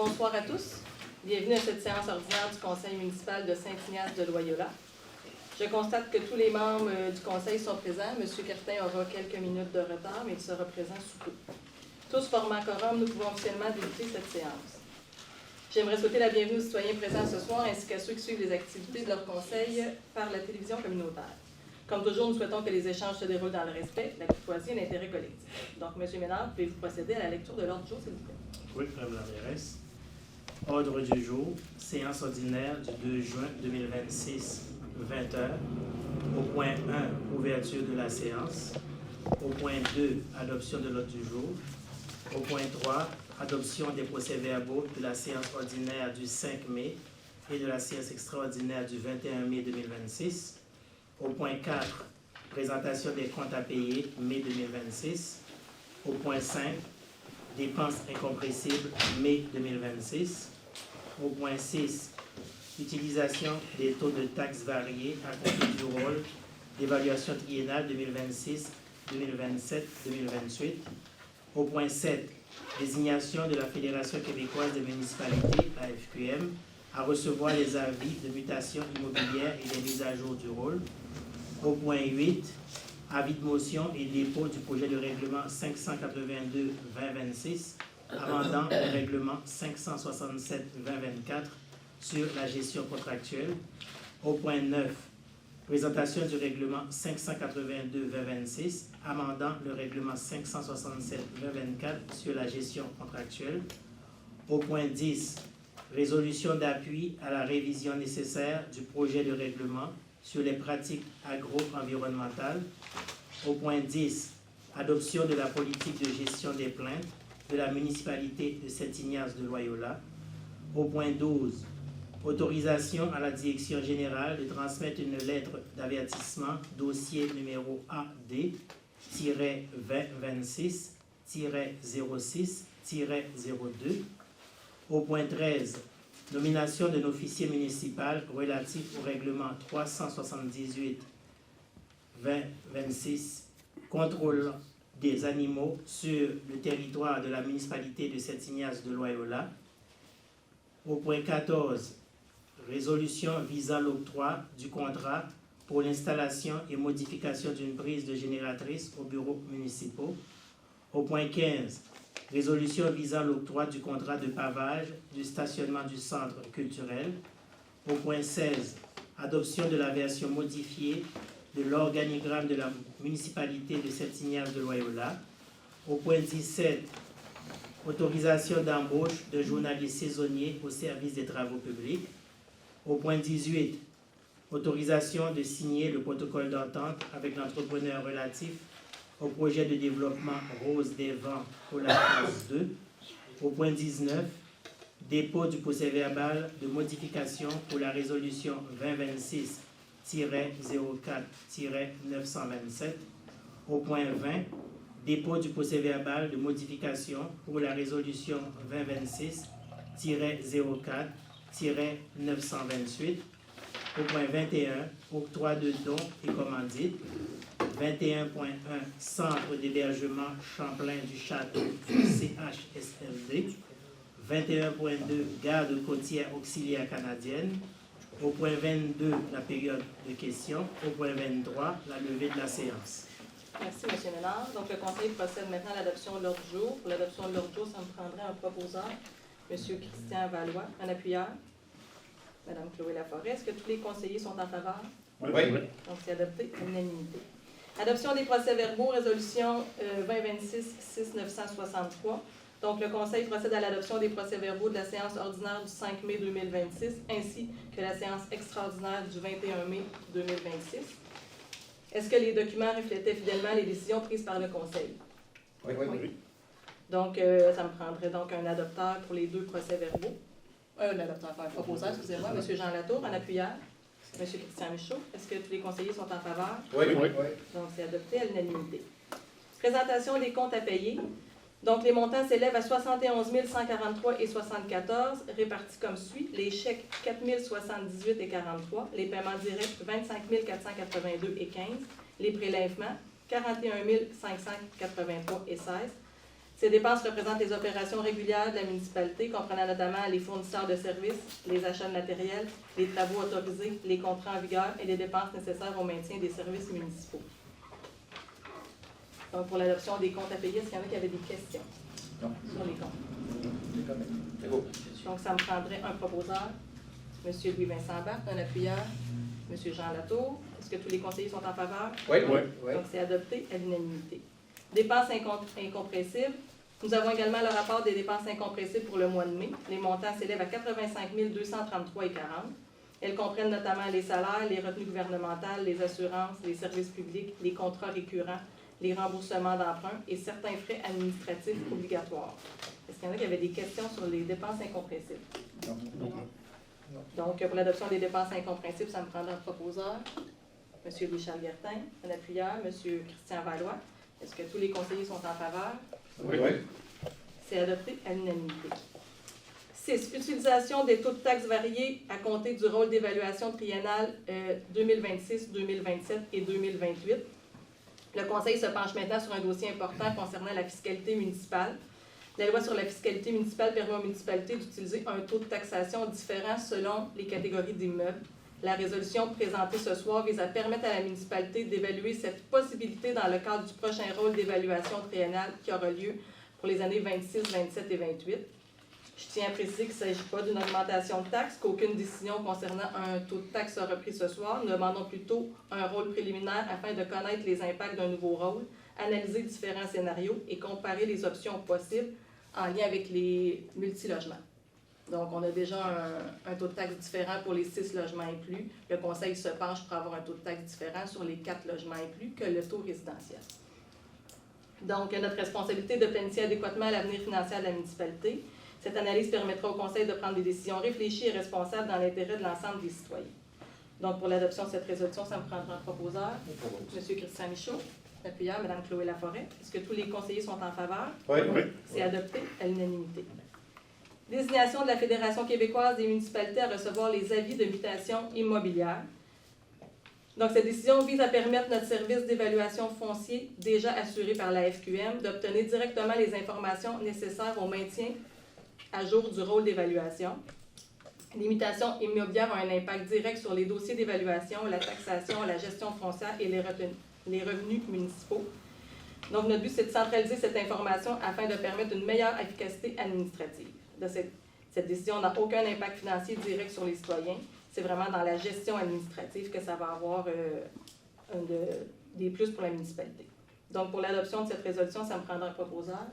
Bonsoir à tous. Bienvenue à cette séance ordinaire du Conseil municipal de Saint-Ignace de Loyola. Je constate que tous les membres du Conseil sont présents. M. Cartin aura quelques minutes de retard, mais il sera présent sous peu. Tous formant quorum, nous pouvons officiellement débuter cette séance. J'aimerais souhaiter la bienvenue aux citoyens présents ce soir, ainsi qu'à ceux qui suivent les activités de leur Conseil par la télévision communautaire. Comme toujours, nous souhaitons que les échanges se déroulent dans le respect, la courtoisie et l'intérêt collectif. Donc, M. Ménard, pouvez-vous procéder à la lecture de l'ordre du jour, s'il vous plaît? Oui, Mme la mairesse. Ordre du jour, séance ordinaire du 2 juin 2026, 20h. Au point 1, ouverture de la séance. Au point 2, adoption de l'ordre du jour. Au point 3, adoption des procès-verbaux de la séance ordinaire du 5 mai et de la séance extraordinaire du 21 mai 2026. Au point 4, présentation des comptes à payer mai 2026. Au point 5, dépenses incompressibles mai 2026. Au point 6, utilisation des taux de taxes variés à compter du rôle d'évaluation triennale 2026, 2027, 2028. Au point 7, désignation de la Fédération québécoise des municipalités, AFQM, à recevoir les avis de mutation immobilière et des mises à jour du rôle. Au point 8, avis de motion et dépôt du projet de règlement 582-2026, amendant le règlement 567-2024 sur la gestion contractuelle. Au point 9, présentation du règlement 582-2026, amendant le règlement 567-2024 sur la gestion contractuelle. Au point 10, résolution d'appui à la révision nécessaire du projet de règlement sur les pratiques agro-environnementales. Au point 10, adoption de la politique de gestion des plaintes de la municipalité de Saint-Ignace de Loyola. Au point 12, autorisation à la direction générale de transmettre une lettre d'avertissement dossier numéro AD-2026-06-02. Au point 13, nomination d'un officier municipal relatif au règlement 378-2026, contrôle des animaux sur le territoire de la municipalité de Saint-Ignace de Loyola. Au point 14, résolution visant l'octroi du contrat pour l'installation et modification d'une prise de génératrice aux bureaux municipaux. Au point 15, résolution visant l'octroi du contrat de pavage du stationnement du centre culturel. Au point 16, adoption de la version modifiée de l'organigramme de la municipalité de Saint-Ignace de Loyola. Au point 17, autorisation d'embauche de journalistes saisonniers au service des travaux publics. Au point 18, autorisation de signer le protocole d'entente avec l'entrepreneur relatif au projet de développement Rose des Vents pour la phase 2. Au point 19, dépôt du procès-verbal de modification pour la résolution 2026-04-927. Au point 20, dépôt du procès-verbal de modification pour la résolution 2026-04-928. Au point 21, octroi de dons et commandites. 21.1, Centre d'hébergement Champlain du Château du CHSLD. 21.2, Garde côtière auxiliaire canadienne. Au point 22, la période de questions. Au point 23, la levée de la séance. Merci, M. Ménard. Donc, le Conseil procède maintenant à l'adoption de l'ordre du jour. Pour l'adoption de l'ordre du jour, ça me prendrait un proposeur, M. Christian Valois, un appuyeur, Mme Chloé Laforêt. Est-ce que tous les conseillers sont en faveur? Oui. Donc, c'est adopté à l'unanimité. Adoption des procès-verbaux, résolution 2026-6963. Donc, le Conseil procède à l'adoption des procès-verbaux de la séance ordinaire du 5 mai 2026 ainsi que la séance extraordinaire du 21 mai 2026. Est-ce que les documents reflétaient fidèlement les décisions prises par le Conseil? Oui. Donc, ça me prendrait donc un adopteur pour les deux procès-verbaux. Un proposeur, excusez-moi, M. Jean Latour, en appuyeur. M. Christian Michaud, est-ce que tous les conseillers sont en faveur? Oui. Donc, c'est adopté à l'unanimité. Présentation des comptes à payer. Donc, les montants s'élèvent à 71 143,74 répartis comme suit. Les chèques, 4 078,43. Les paiements directs, 25 482,15. Les prélèvements, 41 583,16. Ces dépenses représentent les opérations régulières de la municipalité, comprenant notamment les fournisseurs de services, les achats de matériel, les travaux autorisés, les contrats en vigueur et les dépenses nécessaires au maintien des services municipaux. Donc, pour l'adoption des comptes à payer, est-ce qu'il y en a qui avaient des questions sur les comptes? Donc, ça me prendrait un proposeur, M. Louis-Vincent Barthes, un appuyeur, M. Jean Latour. Est-ce que tous les conseillers sont en faveur? Oui. Donc, c'est adopté à l'unanimité. Dépenses incompressibles. Nous avons également le rapport des dépenses incompressibles pour le mois de mai. Les montants s'élèvent à 85 233,40 $. Elles comprennent notamment les salaires, les retenues gouvernementales, les assurances, les services publics, les contrats récurrents, les remboursements d'emprunts et certains frais administratifs obligatoires. Est-ce qu'il y en a qui avaient des questions sur les dépenses incompressibles? Non. Donc, pour l'adoption des dépenses incompressibles, ça me prendra un proposeur, M. Louis-Charles Guertin, un appuyeur, M. Christian Valois. Est-ce que tous les conseillers sont en faveur? Oui. C'est adopté à l'unanimité. 6. Utilisation des taux de taxes variés à compter du rôle d'évaluation triennale 2026, 2027 et 2028. Le Conseil se penche maintenant sur un dossier important concernant la fiscalité municipale. La loi sur la fiscalité municipale permet aux municipalités d'utiliser un taux de taxation différent selon les catégories d'immeubles. La résolution présentée ce soir vise à permettre à la municipalité d'évaluer cette possibilité dans le cadre du prochain rôle d'évaluation triennale qui aura lieu pour les années 26, 27 et 28. Je tiens à préciser qu'il ne s'agit pas d'une augmentation de taxes, qu'aucune décision concernant un taux de taxe sera prise ce soir. Nous demandons plutôt un rôle préliminaire afin de connaître les impacts d'un nouveau rôle, analyser différents scénarios et comparer les options possibles en lien avec les multilogements. Donc, on a déjà un taux de taxe différent pour les 6 logements et plus. Le Conseil se penche pour avoir un taux de taxe différent sur les 4 logements et plus que le taux résidentiel. Donc, notre responsabilité de planifier adéquatement l'avenir financier de la municipalité. Cette analyse permettra au Conseil de prendre des décisions réfléchies et responsables dans l'intérêt de l'ensemble des citoyens. Donc, pour l'adoption de cette résolution, ça me prendra un proposeur, M. Christian Michaud, appuyeur, Mme Chloé Laforêt. Est-ce que tous les conseillers sont en faveur? Oui. C'est adopté à l'unanimité. Désignation de la Fédération québécoise des municipalités à recevoir les avis de mutation immobilière. Donc, cette décision vise à permettre notre service d'évaluation foncier, déjà assuré par la FQM, d'obtenir directement les informations nécessaires au maintien à jour du rôle d'évaluation. L'imitation immobilière a un impact direct sur les dossiers d'évaluation, la taxation, la gestion foncière et les revenus municipaux. Donc, notre but, c'est de centraliser cette information afin de permettre une meilleure efficacité administrative. Cette décision n'a aucun impact financier direct sur les citoyens. C'est vraiment dans la gestion administrative que ça va avoir des plus pour la municipalité. Donc, pour l'adoption de cette résolution, ça me prendra un proposeur.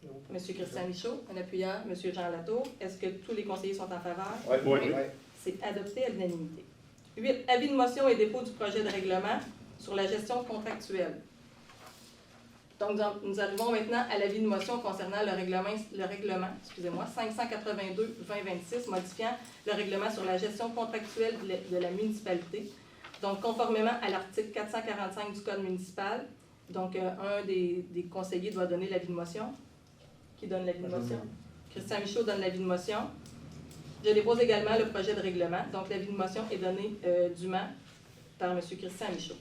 M. Christian Michaud, un appuyeur, M. Jean Latour. Est-ce que tous les conseillers sont en faveur? Oui. C'est adopté à l'unanimité. 8. Avis de motion et dépôt du projet de règlement sur la gestion contractuelle. Donc, nous arrivons maintenant à l'avis de motion concernant le règlement 582-2026, modifiant le règlement sur la gestion contractuelle de la municipalité. Donc, conformément à l'article 445 du Code municipal, donc un des conseillers doit donner l'avis de motion. Qui donne l'avis de motion? Christian Michaud donne l'avis de motion. Je dépose également le projet de règlement. Donc, l'avis de motion est donné dûment par M. Christian Michaud.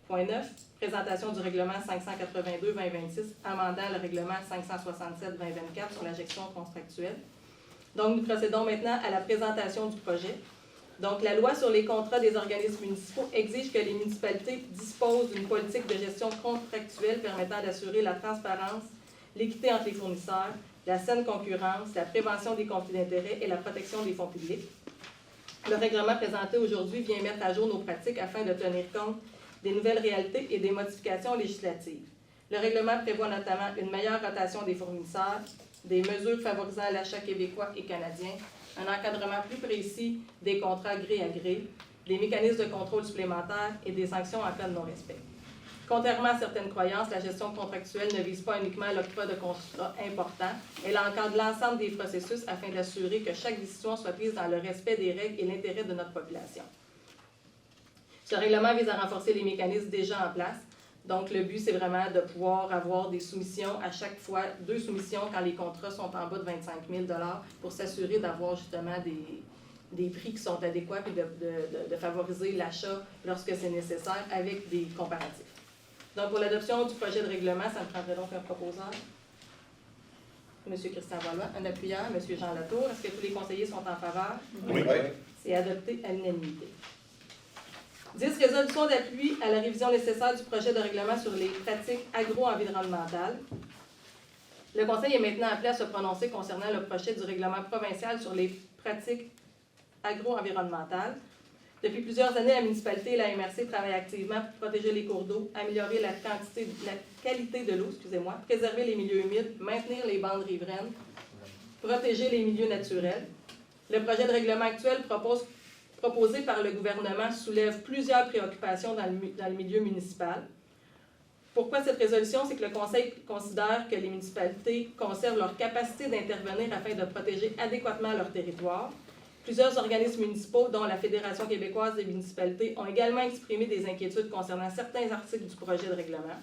Point 9. Présentation du règlement 582-2026, amendant le règlement 567-2024 sur la gestion contractuelle. Donc, nous procédons maintenant à la présentation du projet. Donc, la loi sur les contrats des organismes municipaux exige que les municipalités disposent d'une politique de gestion contractuelle permettant d'assurer la transparence, l'équité entre les fournisseurs, la saine concurrence, la prévention des conflits d'intérêts et la protection des fonds publics. Le règlement présenté aujourd'hui vient mettre à jour nos pratiques afin de tenir compte des nouvelles réalités et des modifications législatives. Le règlement prévoit notamment une meilleure rotation des fournisseurs, des mesures favorisant l'achat québécois et canadien, un encadrement plus précis des contrats gré à gré, des mécanismes de contrôle supplémentaires et des sanctions en cas de non-respect. Contrairement à certaines croyances, la gestion contractuelle ne vise pas uniquement l'octroi de contrats importants, elle encadre l'ensemble des processus afin d'assurer que chaque décision soit prise dans le respect des règles et l'intérêt de notre population. Ce règlement vise à renforcer les mécanismes déjà en place. Donc, le but, c'est vraiment de pouvoir avoir des soumissions à chaque fois, 2 soumissions quand les contrats sont en bas de 25 000 $ pour s'assurer d'avoir justement des prix qui sont adéquats et de favoriser l'achat lorsque c'est nécessaire avec des comparatifs. Donc, pour l'adoption du projet de règlement, ça me prendrait donc un proposeur. M. Christian Valois, un appuyant, M. Jean Latour. Est-ce que tous les conseillers sont en faveur? Oui. C'est adopté à l'unanimité. 10. Résolution d'appui à la révision nécessaire du projet de règlement sur les pratiques agro-environnementales. Le Conseil est maintenant appelé à se prononcer concernant le projet du règlement provincial sur les pratiques agro-environnementales. Depuis plusieurs années, la municipalité et la MRC travaillent activement pour protéger les cours d'eau, améliorer la qualité de l'eau, préserver les milieux humides, maintenir les bandes riveraines, protéger les milieux naturels. Le projet de règlement actuel proposé par le gouvernement soulève plusieurs préoccupations dans le milieu municipal. Pourquoi cette résolution? C'est que le Conseil considère que les municipalités conservent leur capacité d'intervenir afin de protéger adéquatement leur territoire. Plusieurs organismes municipaux, dont la Fédération québécoise des municipalités, ont également exprimé des inquiétudes concernant certains articles du projet de règlement.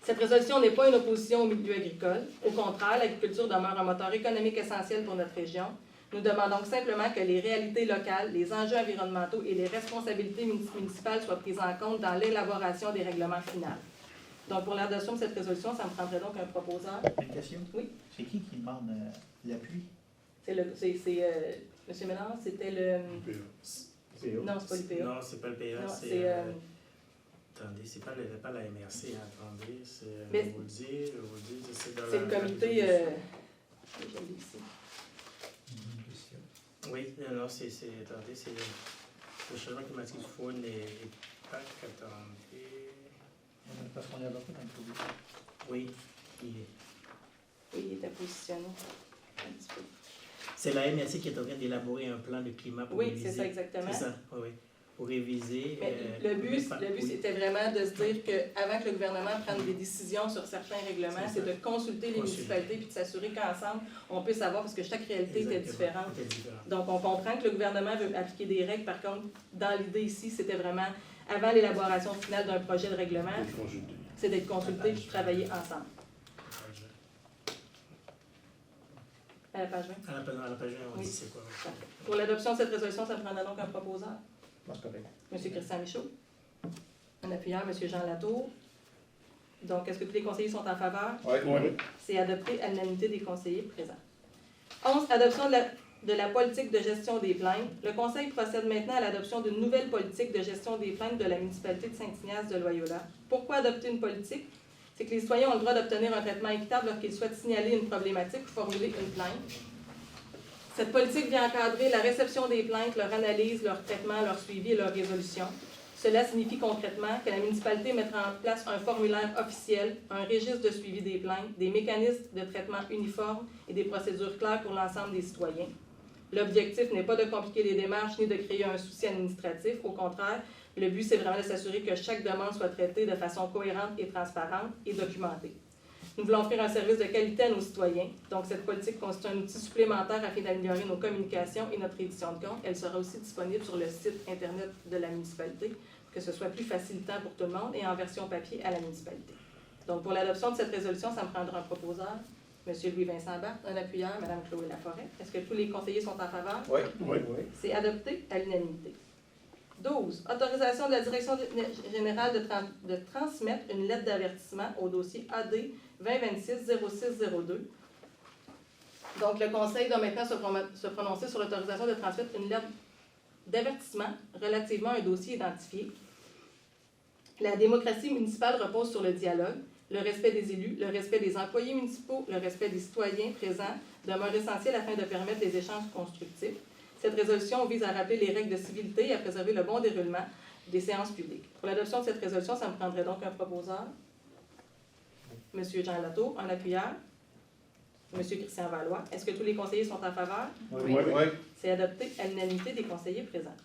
Cette résolution n'est pas une opposition au milieu agricole. Au contraire, l'agriculture demeure un moteur économique essentiel pour notre région. Nous demandons simplement que les réalités locales, les enjeux environnementaux et les responsabilités municipales soient prises en compte dans l'élaboration des règlements finaux. Donc, pour l'adoption de cette résolution, ça me prendrait donc un proposeur. Une question? Oui. C'est qui demande l'appui? M. Ménard, c'était le... Non, c'est pas l'UPA. Non, c'est pas le PA, Non, c'est... Attendez, c'est pas la MRC, attendez, je vais vous le dire, c'est dans C'est le comité... Je l'ai ici. Oui, non, attendez, c'est le changement climatique du four n'est pas attendez. Parce qu'on est avocat dans le public. Oui, il était positionné un petit peu. C'est la MRC qui est en train d'élaborer un plan de climat pour réviser. Oui, c'est ça exactement. C'est ça, oui. Pour réviser. Mais le but c'était vraiment de se dire qu'avant que le gouvernement prenne des décisions sur certains règlements, c'est de consulter les municipalités puis de s'assurer qu'ensemble, on puisse savoir, parce que chaque réalité était différente. Donc, on comprend que le gouvernement veut appliquer des règles. Par contre, dans l'idée ici, c'était vraiment, avant l'élaboration finale d'un projet de règlement, c'est d'être consulté et de travailler ensemble. À la page 20. À la page 20, on dit c'est quoi. Pour l'adoption de cette résolution, ça prendra donc un proposeur. Correct. M. Christian Michaud. Un appuyant, M. Jean Latour. Donc, est-ce que tous les conseillers sont en faveur? Oui. C'est adopté à l'unanimité des conseillers présents. 11. Adoption de la politique de gestion des plaintes. Le Conseil procède maintenant à l'adoption d'une nouvelle politique de gestion des plaintes de la municipalité de Saint-Ignace de Loyola. Pourquoi adopter une politique? C'est que les citoyens ont le droit d'obtenir un traitement équitable lorsqu'ils souhaitent signaler une problématique ou formuler une plainte. Cette politique vient encadrer la réception des plaintes, leur analyse, leur traitement, leur suivi et leur résolution. Cela signifie concrètement que la municipalité mettra en place un formulaire officiel, un registre de suivi des plaintes, des mécanismes de traitement uniformes et des procédures claires pour l'ensemble des citoyens. L'objectif n'est pas de compliquer les démarches ni de créer un souci administratif. Au contraire, le but, c'est vraiment de s'assurer que chaque demande soit traitée de façon cohérente et transparente et documentée. Nous voulons offrir un service de qualité à nos citoyens. Donc, cette politique constitue un outil supplémentaire afin d'améliorer nos communications et notre édition de compte. Elle sera aussi disponible sur le site Internet de la municipalité pour que ce soit plus facilitant pour tout le monde et en version papier à la municipalité. Donc, pour l'adoption de cette résolution, ça me prendra un proposeur, M. Louis-Vincent Barthe, un appuyant, Mme Chloé Laforêt. Est-ce que tous les conseillers sont en faveur? Oui. C'est adopté à l'unanimité. 12. Autorisation de la Direction générale de transmettre une lettre d'avertissement au dossier AD 2026-0602. Donc, le Conseil doit maintenant se prononcer sur l'autorisation de transmettre une lettre d'avertissement relativement à un dossier identifié. La démocratie municipale repose sur le dialogue. Le respect des élus, le respect des employés municipaux, le respect des citoyens présents demeure essentiel afin de permettre des échanges constructifs. Cette résolution vise à rappeler les règles de civilité et à préserver le bon déroulement des séances publiques. Pour l'adoption de cette résolution, ça me prendrait donc un proposeur, M. Jean Latour, un appuyeur, M. Christian Valois. Est-ce que tous les conseillers sont en faveur? Oui. C'est adopté à l'unanimité des conseillers présents.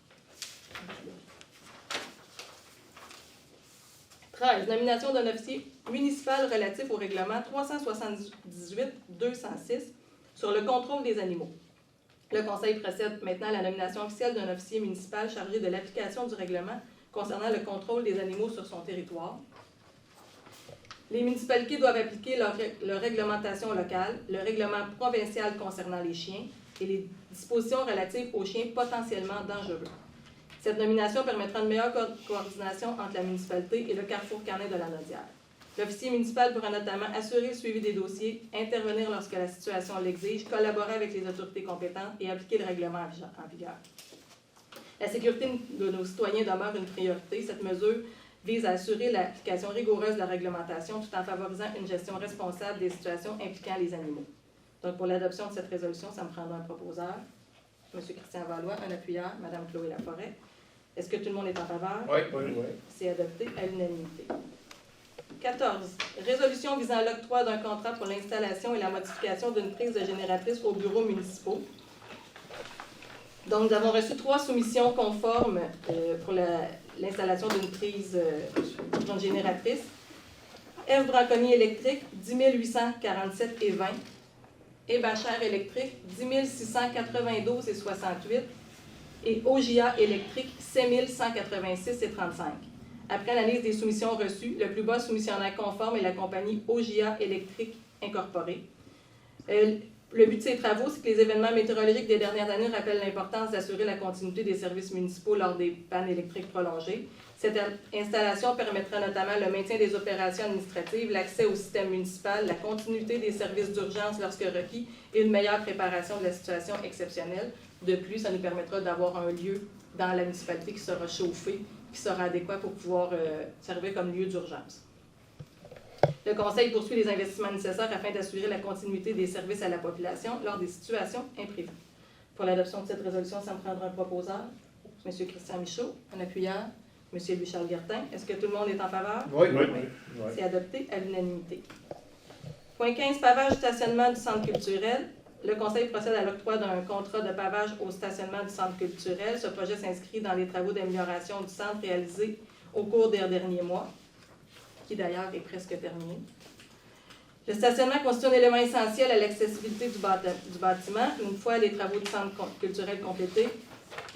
13. Nomination d'un officier municipal relatif au règlement 378-206 sur le contrôle des animaux. Le Conseil procède maintenant à la nomination officielle d'un officier municipal chargé de l'application du règlement concernant le contrôle des animaux sur son territoire. Les municipalités doivent appliquer leur réglementation locale, le règlement provincial concernant les chiens et les dispositions relatives aux chiens potentiellement dangereux. Cette nomination permettra une meilleure coordination entre la municipalité et le Carrefour canin de la Naudière. L'officier municipal pourra notamment assurer le suivi des dossiers, intervenir lorsque la situation l'exige, collaborer avec les autorités compétentes et appliquer le règlement en vigueur. La sécurité de nos citoyens demeure une priorité. Cette mesure vise à assurer l'application rigoureuse de la réglementation tout en favorisant une gestion responsable des situations impliquant les animaux. Donc, pour l'adoption de cette résolution, ça me prendra un proposeur, M. Christian Valois, un appuyeur, Mme Chloé Laforêt. Est-ce que tout le monde est en faveur? Oui. C'est adopté à l'unanimité. 14. Résolution visant à l'octroi d'un contrat pour l'installation et la modification d'une prise de génératrice aux bureaux municipaux. Donc, nous avons reçu 3 soumissions conformes pour l'installation d'une prise d'une génératrice. F. Braconnier électrique, 10 847,20 et Bachère électrique, 10 692,68 et OGA électrique, 7 186,35. Après l'analyse des soumissions reçues, le plus bas soumissionnaire conforme est la compagnie OGA électrique incorporée. Le but de ces travaux, c'est que les événements météorologiques des dernières années rappellent l'importance d'assurer la continuité des services municipaux lors des pannes électriques prolongées. Cette installation permettra notamment le maintien des opérations administratives, l'accès au système municipal, la continuité des services d'urgence lorsque requis et une meilleure préparation de la situation exceptionnelle. De plus, ça nous permettra d'avoir un lieu dans la municipalité qui sera chauffé, qui sera adéquat pour pouvoir servir comme lieu d'urgence. Le Conseil poursuit les investissements nécessaires afin d'assurer la continuité des services à la population lors des situations imprévues. Pour l'adoption de cette résolution, ça me prendra un proposeur, M. Christian Michaud, un appuyeur, M. Louis-Charles Guertin. Est-ce que tout le monde est en faveur? Oui. C'est adopté à l'unanimité. Point 15, pavage stationnement du centre culturel. Le Conseil procède à l'octroi d'un contrat de pavage au stationnement du centre culturel. Ce projet s'inscrit dans les travaux d'amélioration du centre réalisés au cours des derniers mois, qui d'ailleurs est presque terminé. Le stationnement constitue un élément essentiel à l'accessibilité du bâtiment. Une fois les travaux du centre culturel complétés,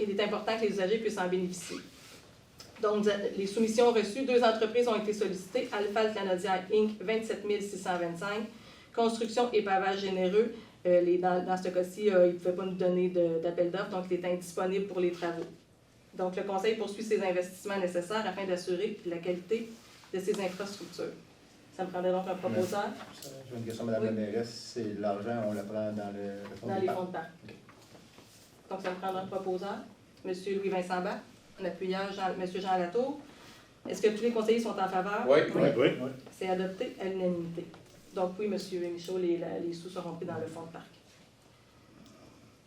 il est important que les usagers puissent en bénéficier. Donc, les soumissions reçues, 2 entreprises ont été sollicitées. Alphal Canadière Inc., 27 625. Construction et pavage généreux. Dans ce cas-ci, ils ne pouvaient pas nous donner d'appel d'offres, donc il est indisponible pour les travaux. Donc, le Conseil poursuit ses investissements nécessaires afin d'assurer la qualité de ces infrastructures. Ça me prendrait donc un proposeur. J'ai une question, Mme la mairesse. C'est l'argent, on le prend dans le fonds Dans de les parc. fonds de parc. OK. Donc, ça me prendra un proposeur. M. Louis-Vincent Bach, un appuyeur, M. Jean Latour. Est-ce que tous les conseillers sont en faveur? Oui. C'est adopté à l'unanimité. Donc, oui, M. Michaud, les sous seront pris dans le fonds de parc.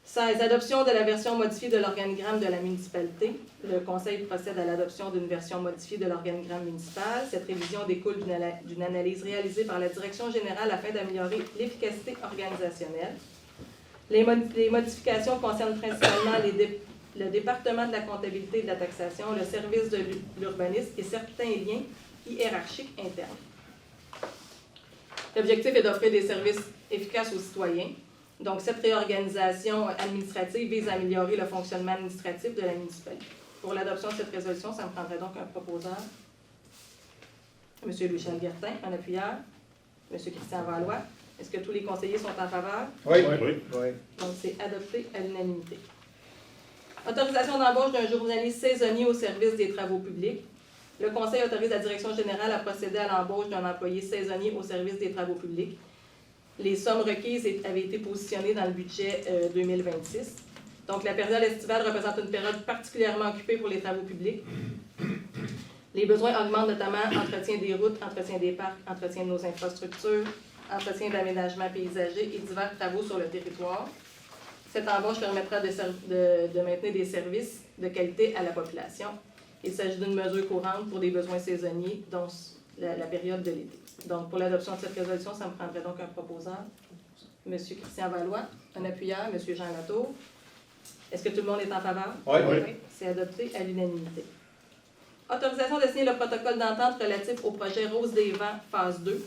16. Adoption de la version modifiée de l'organigramme de la municipalité. Le Conseil procède à l'adoption d'une version modifiée de l'organigramme municipal. Cette révision découle d'une analyse réalisée par la Direction générale afin d'améliorer l'efficacité organisationnelle. Les modifications concernent principalement le département de la comptabilité et de la taxation, le service de l'urbanisme et certains liens hiérarchiques internes. L'objectif est d'offrir des services efficaces aux citoyens. Donc, cette réorganisation administrative vise à améliorer le fonctionnement administratif de la municipalité. Pour l'adoption de cette résolution, ça me prendrait donc un proposeur, M. Louis-Charles Guertin, un appuyeur, M. Christian Valois. Est-ce que tous les conseillers sont en faveur? Oui. Donc, c'est adopté à l'unanimité. Autorisation d'embauche d'un journaliste saisonnier au service des travaux publics. Le Conseil autorise la Direction générale à procéder à l'embauche d'un employé saisonnier au service des travaux publics. Les sommes requises avaient été positionnées dans le budget 2026. Donc, la période estivale représente une période particulièrement occupée pour les travaux publics. Les besoins augmentent notamment entretien des routes, entretien des parcs, entretien de nos infrastructures, entretien d'aménagement paysager et divers travaux sur le territoire. Cette embauche permettra de maintenir des services de qualité à la population. Il s'agit d'une mesure courante pour des besoins saisonniers, dont la période de l'été. Donc, pour l'adoption de cette résolution, ça me prendrait donc un proposeur, M. Christian Valois, un appuyeur, M. Jean Latour. Est-ce que tout le monde est en faveur? Oui. C'est adopté à l'unanimité. Autorisation de signer le protocole d'entente relatif au projet Rose des Vents, phase 2.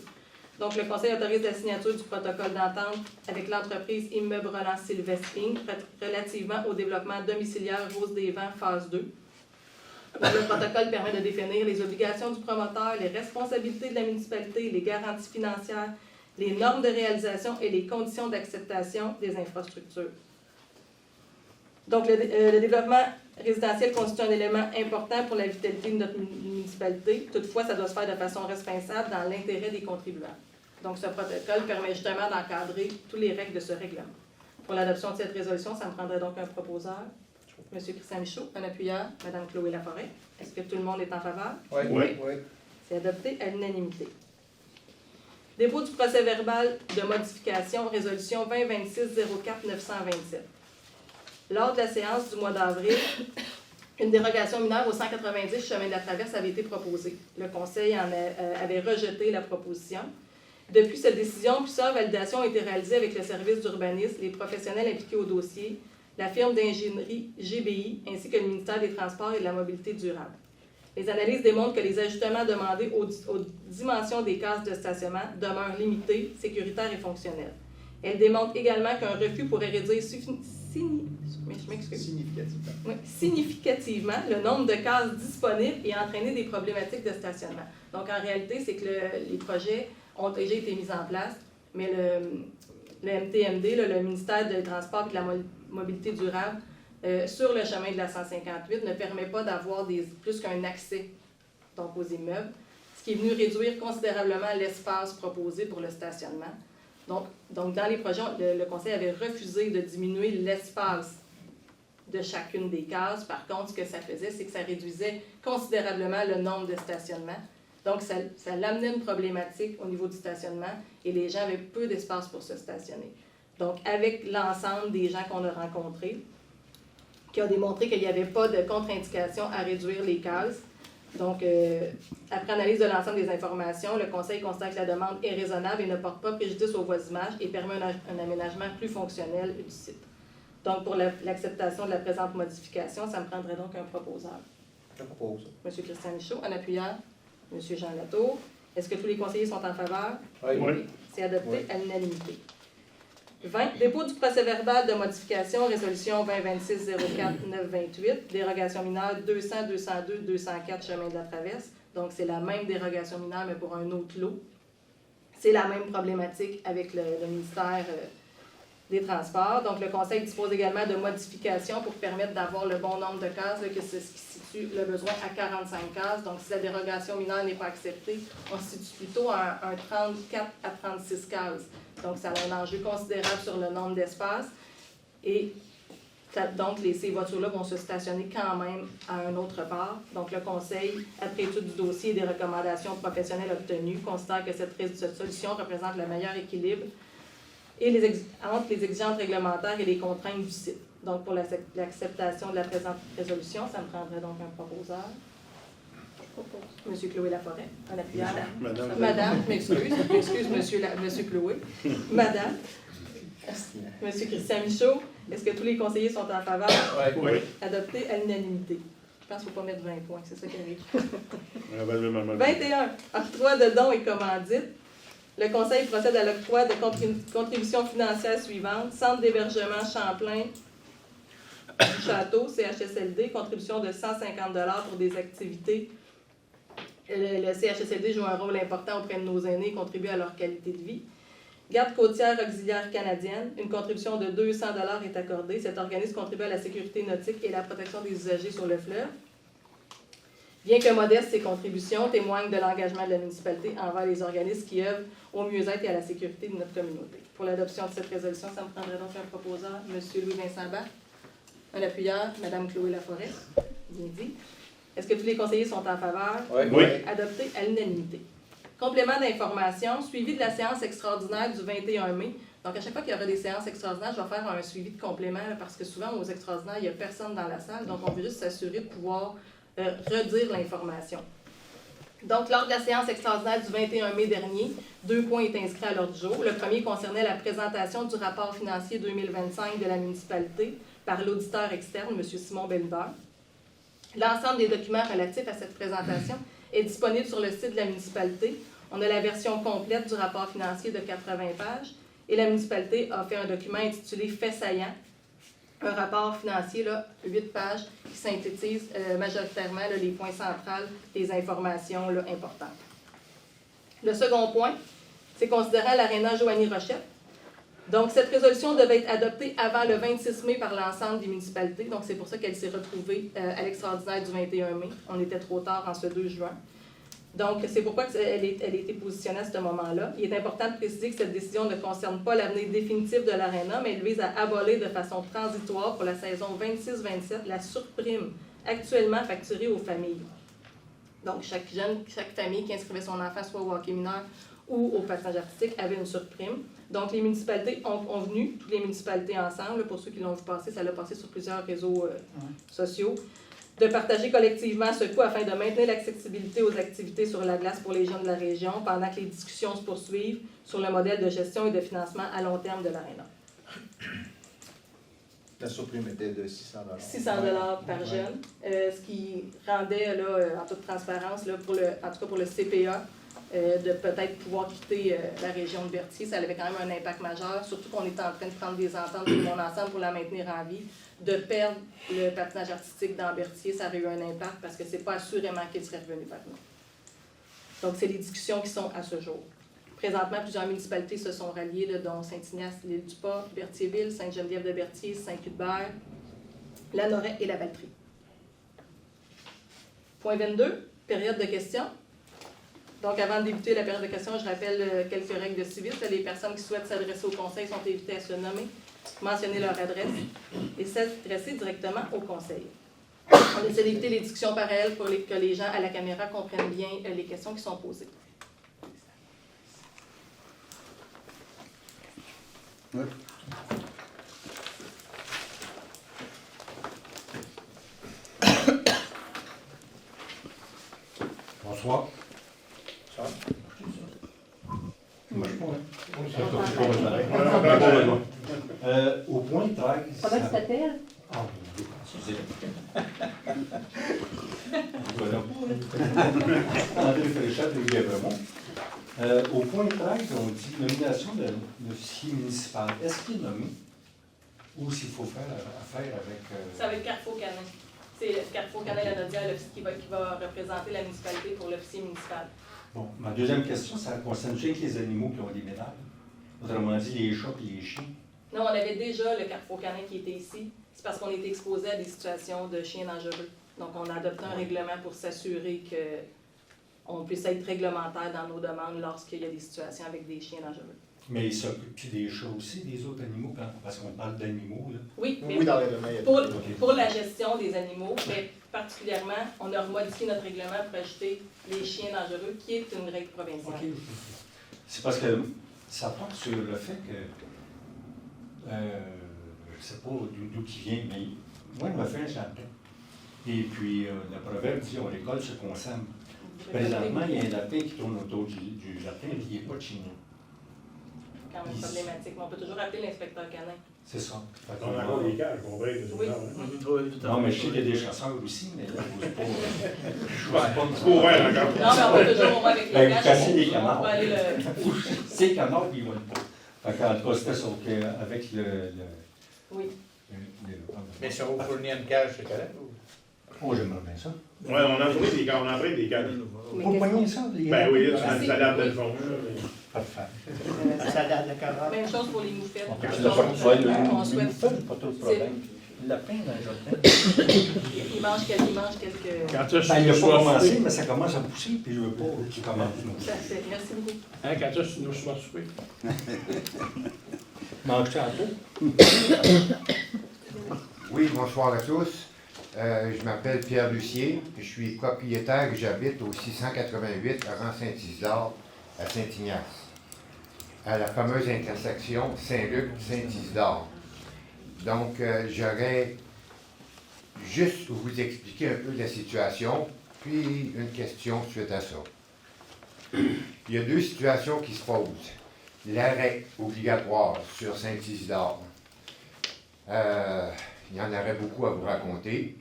Donc, le Conseil autorise la signature du protocole d'entente avec l'entreprise Immeuble Roland Sylvestre Inc. relativement au développement domiciliaire Rose des Vents, phase 2. Le protocole permet de définir les obligations du promoteur, les responsabilités de la municipalité, les garanties financières, les normes de réalisation et les conditions d'acceptation des infrastructures. Donc, le développement résidentiel constitue un élément important pour la vitalité de notre municipalité. Toutefois, ça doit se faire de façon responsable dans l'intérêt des contribuables. Donc, ce protocole permet justement d'encadrer toutes les règles de ce règlement. Pour l'adoption de cette résolution, ça me prendrait donc un proposeur, M. Christian Michaud, un appuyeur, Mme Chloé Laforêt. Est-ce que tout le monde est en faveur? Oui. Oui. C'est adopté à l'unanimité. Dépôt du procès-verbal de modification, résolution 2026-04-927. Lors de la séance du mois d'avril, une dérogation mineure au 190 chemin de la Traverse avait été proposée. Le Conseil avait rejeté la proposition. Depuis cette décision, plusieurs validations ont été réalisées avec le service d'urbanisme, les professionnels impliqués au dossier, la firme d'ingénierie GBI, ainsi que le ministère des Transports et de la Mobilité durable. Les analyses démontrent que les ajustements demandés aux dimensions des cases de stationnement demeurent limités, sécuritaires et fonctionnels. Elles démontrent également qu'un refus pourrait réduire significativement le nombre de cases disponibles et entraîner des problématiques de stationnement. Donc, en réalité, c'est que les projets ont déjà été mis en place, mais le MTMD, le ministère des Transports et de la Mobilité durable, sur le chemin de la 158 ne permet pas d'avoir plus qu'un accès donc, aux immeubles, ce qui est venu réduire considérablement l'espace proposé pour le stationnement. Donc dans les projets, le Conseil avait refusé de diminuer l'espace de chacune des cases. Par contre, ce que ça faisait, c'est que ça réduisait considérablement le nombre de stationnements. Donc, ça l'amenait une problématique au niveau du stationnement et les gens avaient peu d'espace pour se stationner. Donc, avec l'ensemble des gens qu'on a rencontrés, qui a démontré qu'il n'y avait pas de contre-indication à réduire les cases. Donc, après analyse de l'ensemble des informations, le Conseil constate que la demande est raisonnable et ne porte pas préjudice au voisinage et permet un aménagement plus fonctionnel du site. Donc, pour l'acceptation de la présente modification, ça me prendrait donc un proposeur. Je propose. M. Christian Michaud, un appuyeur, M. Jean Latour. Est-ce que tous les conseillers sont en faveur? Oui. C'est adopté à l'unanimité. 20. Dépôt du procès-verbal de modification, résolution 2026-04-928, dérogation mineure 200, 202, 204, chemin de la Traverse. Donc, c'est la même dérogation mineure, mais pour un autre lot. C'est la même problématique avec le ministère des Transports. Donc, le Conseil dispose également de modifications pour permettre d'avoir le bon nombre de cases, là, que c'est ce qui situe le besoin à 45 cases. Donc, si la dérogation mineure n'est pas acceptée, on se situe plutôt à un 34 à 36 cases. Donc, ça a un enjeu considérable sur le nombre d'espaces. Et donc, ces voitures-là vont se stationner quand même à un autre part. Donc, le Conseil, après étude du dossier et des recommandations professionnelles obtenues, considère que cette solution représente le meilleur équilibre entre les exigences réglementaires et les contraintes du site. Donc, pour l'acceptation de la présente résolution, ça me prendrait donc un proposeur. M. Chloé Laforêt, un appuyeur. Madame, m'excuse, Monsieur Chloé. Madame. M. Christian Michaud, est-ce que tous les conseillers sont en faveur? Oui. Adopté à l'unanimité. Je pense qu'il ne faut pas mettre 20 points, c'est ça qui arrive. 21. Octroi de dons et commandites. Le Conseil procède à l'octroi de contributions financières suivantes. Centre d'hébergement Champlain du Château, CHSLD, contribution de 150 $ pour des activités. Le CHSLD joue un rôle important auprès de nos aînés et contribue à leur qualité de vie. Garde côtière auxiliaire canadienne, une contribution de 200 $ est accordée. Cet organisme contribue à la sécurité nautique et la protection des usagers sur le fleuve. Bien que modestes, ces contributions témoignent de l'engagement de la municipalité envers les organismes qui œuvrent au mieux-être et à la sécurité de notre communauté. Pour l'adoption de cette résolution, ça me prendrait donc un proposeur, M. Louis-Vincent Bach, un appuyeur, Mme Chloé Laforêt, bien dit. Est-ce que tous les conseillers sont en faveur? Oui. Adopté à l'unanimité. Complément d'information, suivi de la séance extraordinaire du 21 mai. Donc, à chaque fois qu'il y aura des séances extraordinaires, je vais faire un suivi de complément là, parce que souvent, aux extraordinaires, il n'y a personne dans la salle. Donc, on veut juste s'assurer de pouvoir redire l'information. Donc, lors de la séance extraordinaire du 21 mai dernier, 2 points étaient inscrits à l'ordre du jour. Le premier concernait la présentation du rapport financier 2025 de la municipalité par l'auditeur externe, M. Simon Belleudeur. L'ensemble des documents relatifs à cette présentation est disponible sur le site de la municipalité. On a la version complète du rapport financier de 80 pages et la municipalité a fait un document intitulé « Faits saillants », un rapport financier, là, 8 pages, qui synthétise majoritairement là, les points centraux des informations là, importantes. Le second point, c'est considérant l'aréna Joanie Rochette. Donc, cette résolution devait être adoptée avant le 26 mai par l'ensemble des municipalités. Donc, c'est pour ça qu'elle s'est retrouvée à l'extraordinaire du 21 mai. On était trop tard en ce 2 juin. Donc, c'est pourquoi elle a été positionnée à ce moment-là. Il est important de préciser que cette décision ne concerne pas l'avenir définitif de l'Arena, mais elle vise à abolir de façon transitoire pour la saison 26-27 la surprime actuellement facturée aux familles. Donc, chaque famille qui inscrivait son enfant soit au hockey mineur ou au patinage artistique avait une surprime. Donc, les municipalités ont convenu, toutes les municipalités ensemble, pour ceux qui l'ont vu passer, ça l'a passé sur plusieurs réseaux sociaux, de partager collectivement ce coût afin de maintenir l'accessibilité aux activités sur la glace pour les jeunes de la région pendant que les discussions se poursuivent sur le modèle de gestion et de financement à long terme de l'Arena. La surprime était de 600 600 $ par jeune, ce qui rendait, là, en toute transparence, là, en tout cas pour le CPA, de peut-être pouvoir quitter la région de Berthier. Ça avait quand même un impact majeur, surtout qu'on était en train de prendre des ententes tout le monde ensemble pour la maintenir en vie. De perdre le patinage artistique dans Berthier, ça aurait eu un impact parce que c'est pas assurément qu'il serait revenu vers nous. Donc, c'est les discussions qui sont à ce jour. Présentement, plusieurs municipalités se sont ralliées, là, dont Saint-Ignace, l'Île-du-Pas, Berthierville, Sainte-Geneviève-de-Berthier, Saint-Cuthbert, la Noret et la Valtrie. Point 22, période de questions. Donc, avant de débuter la période de questions, je rappelle quelques règles de civisme. Les personnes qui souhaitent s'adresser au conseil sont invitées à se nommer, mentionner leur adresse et s'adresser directement au conseil. On essaie d'éviter les discussions parallèles pour que les gens à la caméra comprennent bien les questions qui sont posées. Oui. Bonsoir. Ça va? Au point 13. Comment tu t'appelles? Ah, oui, excusez. Voilà. André Fréchette de Guévremont. Au point 13, on dit nomination de l'officier municipal. Est-ce qu'il est nommé? Ou s'il faut faire affaire avec... Ça va être Carrefour Canin. C'est Carrefour Canin-Lanaudière qui va représenter la municipalité pour l'officier municipal. Bon, ma deuxième question, ça concerne juste les animaux qui ont des médailles. Autrement dit, les chats et les chiens. Non, on avait déjà le Carrefour Canin qui était ici. C'est parce qu'on était exposé à des situations de chiens dangereux. Donc, on a adopté un règlement pour s'assurer qu'on puisse être réglementaire dans nos demandes lorsqu'il y a des situations avec des chiens dangereux. Mais il s'occupe des chats aussi, des autres animaux, parce qu'on parle d'animaux, là. Oui, mais Oui, dans le règlement, il y a pour la gestion des animaux, mais particulièrement, on a remodifié notre règlement pour ajouter les chiens dangereux, qui est une règle provinciale. OK. C'est parce que ça porte sur le fait que, je ne sais pas d'où qui vient, mais moi, je me fais un jardin. Et puis, le proverbe dit, on récolte ce qu'on sème. Présentement, il y a un lapin qui tourne autour du jardin, mais il n'est pas de chez nous. Quand même problématique. Mais on peut toujours appeler l'inspecteur canin. C'est ça. On a encore des cages, on va être Oui. Non, mais je sais qu'il y a des chasseurs aussi, mais là, je ne sais pas. Trop ouvert encore. Non, mais on va toujours, on va avec Ben, les vous cassez les cages. On canards. va aller le... Ces canards, ils ne volent pas. En tout cas, c'était ça, avec le Oui. Mais si on vous fournit une cage, c'est correct? Oh, j'aimerais bien ça. Ouais, on a pris des cages, on a pris des cages. Vous poignez ça, les Ben oui, Ah, tu as l'air de le fond. Parfait. Ça date de 40. Même chose pour les moufettes. On On souhaite... pas trop de problème. Le lapin dans le jardin. Il mange quelques... Quand Ben, il n'a pas commencé, mais ça commence à pousser, puis je ne veux pas qu'il commence. Ça fait. Merci beaucoup. Hein, quand tu nous sois souper. Mange-tu un peu? Oui, bonsoir à tous. Je m'appelle Pierre Lucier. Je suis propriétaire et j'habite au 688 rang Saint-Isidore à Saint-Ignace, à la fameuse intersection Saint-Luc-Saint-Isidore. Donc, j'aurais juste vous expliquer un peu la situation, puis une question suite à ça. Il y a deux situations qui se posent. L'arrêt obligatoire sur Saint-Isidore. Il y en aurait beaucoup à vous raconter.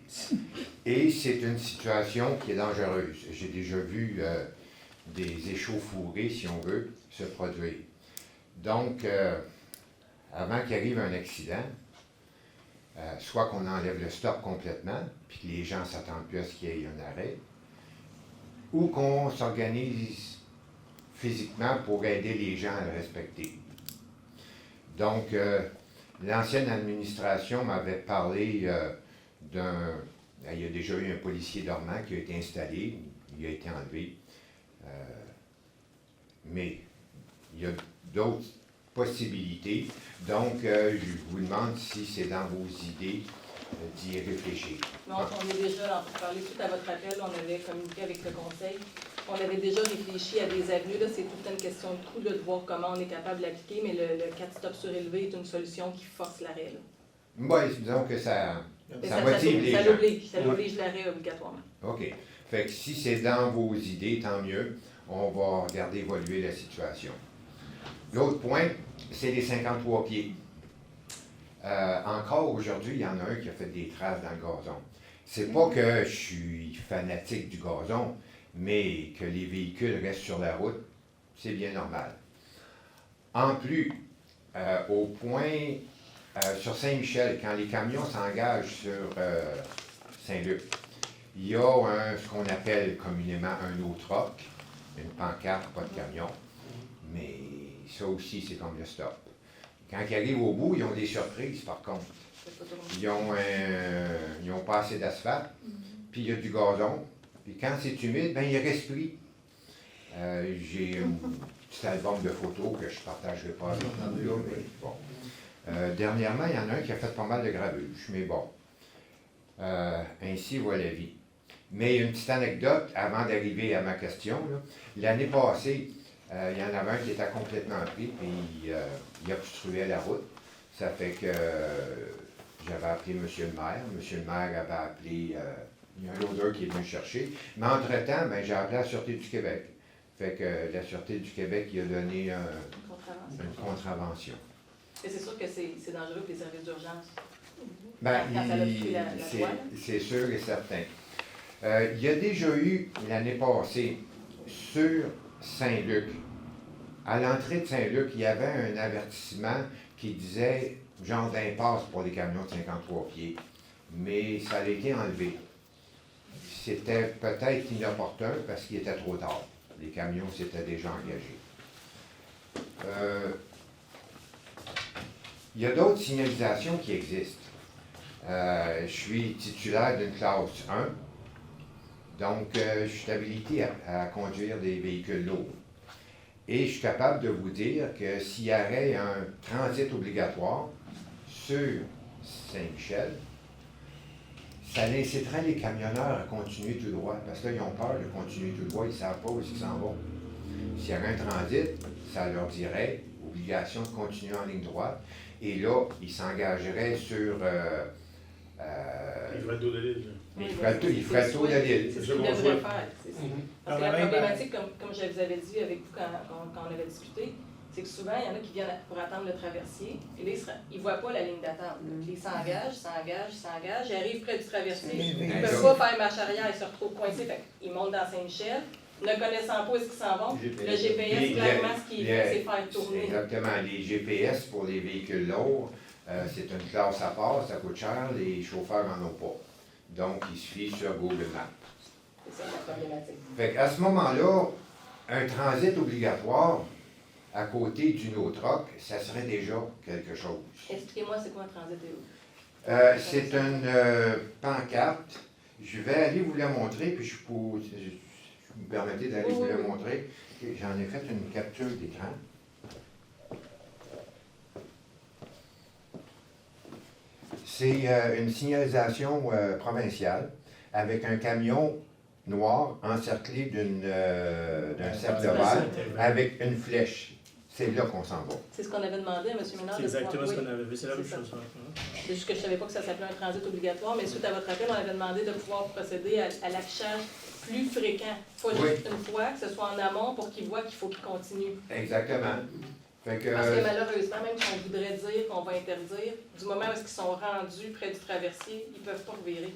Et c'est une situation qui est dangereuse. J'ai déjà vu des échauffourées, si on veut, se produire. Donc, avant qu'il arrive un accident, soit qu'on enlève le stop complètement, puis que les gens ne s'attendent plus à ce qu'il y ait un arrêt, ou qu'on s'organise physiquement pour aider les gens à le respecter. Donc, l'ancienne administration m'avait parlé il y a déjà eu un policier dormant qui a été installé, il a été enlevé. Mais il y a d'autres possibilités. Donc, je vous demande si c'est dans vos idées d'y réfléchir. Non, on est déjà, pour parler tout à votre appel, on avait communiqué avec le conseil. On avait déjà réfléchi à des avenues. Là, c'est toute une question de coût, là, de voir comment on est capable de l'appliquer, mais le 4 stop surélevé est une solution qui force l'arrêt. Oui, disons que ça Ça motive les gens. Ça l'oblige l'arrêt obligatoirement. OK. Fait que si c'est dans vos idées, tant mieux. On va regarder évoluer la situation. L'autre point, c'est les 53 pieds. Encore aujourd'hui, il y en a un qui a fait des traces dans le gazon. C'est pas que je suis fanatique du gazon, mais que les véhicules restent sur la route, c'est bien normal. En plus, au point sur Saint-Michel, quand les camions s'engagent sur Saint-Luc, il y a ce qu'on appelle communément un no-truck, une pancarte, pas de camion, mais ça aussi, c'est comme le stop. Quand ils arrivent au bout, ils ont des surprises, par contre. Ils ont pas assez d'asphalte, puis il y a du gazon, puis quand c'est humide, ben il reste pris. J'ai un petit album de photos que je ne partagerai pas avec vous, là, mais bon. Dernièrement, il y en a un qui a fait pas mal de gravuge, mais bon. Ainsi va la vie. Mais une petite anecdote, avant d'arriver à ma question, l'année passée, il y en avait un qui était complètement pris, puis il obstruait la route. Ça fait que j'avais appelé M. le maire. M. le maire avait appelé, il y a un loader qui est venu chercher. Mais entre-temps, ben, j'ai appelé la Sûreté du Québec. Fait que la Sûreté du Québec il a donné une contravention. Et c'est sûr que c'est dangereux pour les services d'urgence. Ben, Quand ça a pris la loi, là. c'est sûr et certain. Il y a déjà eu, l'année passée, sur Saint-Luc, à l'entrée de Saint-Luc, il y avait un avertissement qui disait genre d'impasse pour les camions de 53 pieds. Mais ça a été enlevé. C'était peut-être inopportun parce qu'il était trop tard. Les camions s'étaient déjà engagés. Il y a d'autres signalisations qui existent. Je suis titulaire d'une classe 1, donc je suis habilité à conduire des véhicules lourds. Et je suis capable de vous dire que s'il y aurait un transit obligatoire sur Saint-Michel, ça inciterait les camionneurs à continuer tout droit, parce que là, ils ont peur de continuer tout droit, ils ne savent pas où ils s'en vont. S'il y avait un transit, ça leur dirait obligation de continuer en ligne droite, et là, ils s'engageraient sur... Il ferait le tour de l'île. il ferait le tour de l'île. C'est ce qu'il devrait faire. Parce que la problématique, comme je vous avais dit avec vous quand on avait discuté, c'est que souvent, il y en a qui viennent pour attendre le traversier, et là, ils ne voient pas la ligne d'attente. Ils s'engagent, ils arrivent près du traversier, ils ne peuvent pas faire marche arrière, ils se retrouvent coincés, ils montent dans Saint-Michel, ne connaissant pas où est-ce qu'ils s'en vont. Le GPS, clairement, ce qu'il fait, c'est faire tourner. Exactement. Les GPS pour les véhicules lourds, c'est une classe à part, ça coûte cher, les chauffeurs n'en ont pas. Donc, il suffit sur Google Maps. C'est ça la problématique. Fait qu'à ce moment-là, un transit obligatoire à côté d'une autre rock, ça serait déjà quelque chose. Expliquez-moi, c'est quoi un transit et où? C'est une pancarte. Je vais aller vous la montrer, puis je vous permettez d'aller vous la montrer. J'en ai fait une capture d'écran. C'est une signalisation provinciale avec un camion noir encerclé d'un cercle de verre avec une flèche. C'est là qu'on s'en va. C'est ce qu'on avait demandé à M. Ménard. C'est exactement ce qu'on avait vu, c'est la même chose. C'est juste que je ne savais pas que ça s'appelait un transit obligatoire, mais suite à votre appel, on avait demandé de pouvoir procéder à l'affichage plus fréquent. Pas juste une fois, que ce soit en amont pour qu'ils voient qu'il faut qu'ils continuent. Exactement. Fait que, Parce que malheureusement, même si on voudrait dire qu'on va interdire, du moment où ils sont rendus près du traversier, ils ne peuvent pas revirer.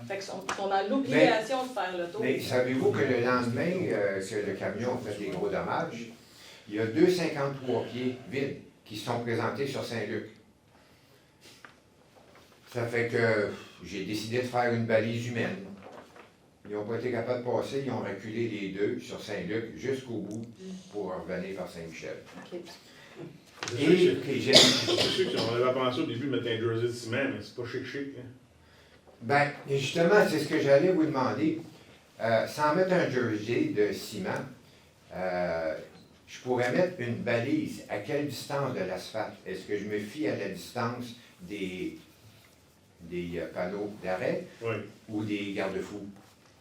Fait qu'ils sont dans l'obligation de faire le tour. Mais savez-vous que le lendemain que le camion a fait des gros dommages, il y a 253 pieds vides qui se sont présentés sur Saint-Luc. Ça fait que j'ai décidé de faire une balise humaine. Ils n'ont pas été capables de passer, ils ont reculé les deux sur Saint-Luc jusqu'au bout pour revenir par Saint-Michel. OK. Et C'est sûr qu'on avait pensé au début de mettre un jersey de ciment, mais c'est pas chic. Hein. ben, justement, c'est ce que j'allais vous demander. Sans mettre un jersey de ciment, je pourrais mettre une balise à quelle distance de l'asphalte? Est-ce que je me fie à la distance des panneaux d'arrêt Oui. ou des garde-fous?